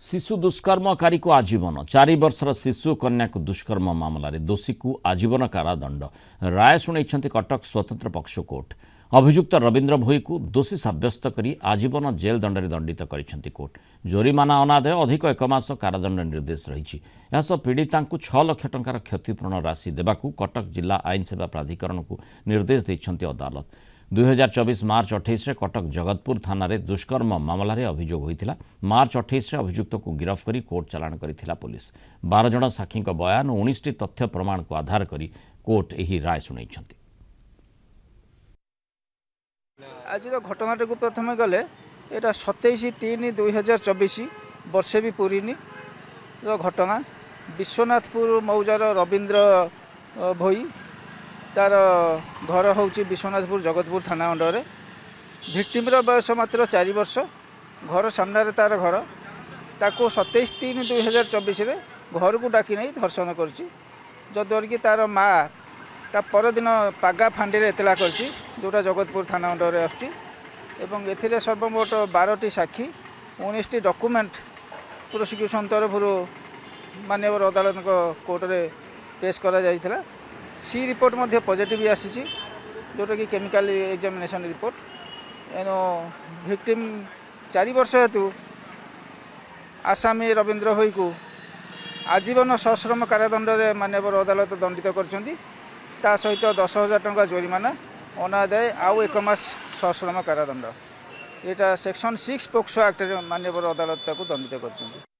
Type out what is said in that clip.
शिशु दुष्कर्मकारी को आजीवन 4 वर्षर शिशु कन्या को दुष्कर्म मामलें दोषी को आजीवन कारादंड राय शुणाई कटक स्वतंत्र पक्ष कोर्ट। अभियुक्त रवींद्र भोई को दोषी सब्यस्त करी आजीवन जेल दंड दंडित कर कोर्ट। जोरिमाना अनादय अधिक 1 मास कारादंड निर्देश रही। पीड़िता 6 लाख टंकार क्षतिपूरण राशि देवाकू कटक जिला आईन सेवा प्राधिकरण को निर्देश देते अदालत। 2024 मार्च 28 रे कटक जगतपुर थाना रे दुष्कर्म मामलें अभियोग होता। मार्च 28 रे अभियुक्त को गिरफ्त कर कोर्ट चालाण करथिला पुलिस। 12 जन साक्षी बयान और 19टी तथ्य प्रमाण को आधार करी कोर्ट एही राय सुनाई। आज घटना को प्रथम गले यहाँ 27/3/2024 वर्षे भी पूरीनी घटना। विश्वनाथपुर मौजार रवींद्र भोई तार घर हूँ विश्वनाथपुर जगतपुर थाना अंडर। भिक्टिम्र बयस मात्र 4 वर्ष। घर सामने तार घर ताको 27/3/2024 घर को डाकी नहीं धर्षण करद्वारा कि तार माँ ता परदिन पागा फांडी एतला जोटा जगतपुर थाना अंडर आसर। सर्वमोट 12टी साक्षी 19टी डॉक्यूमेंट प्रोसिक्यूशन तरफ माननीय अदालत कोर्ट रे पेश करा जायथिला। सी रिपोर्ट मध्य पॉजिटिव आसी जोटा कि केमिकल एग्जामिनेशन रिपोर्ट। एनो विक्टिम 4 वर्ष हेतु आसामी रवींद्र भोई को आजीवन सश्रम कारादंड माननीय अदालत दंडित करछंती। ता सहित 10,000 टंका जोरिमाना अनादाय आउ 1 मास सश्रम कारादंड। यहाँ सेक्शन 6 पोक्सो एक्ट माननीय अदालत दंडित करछंती।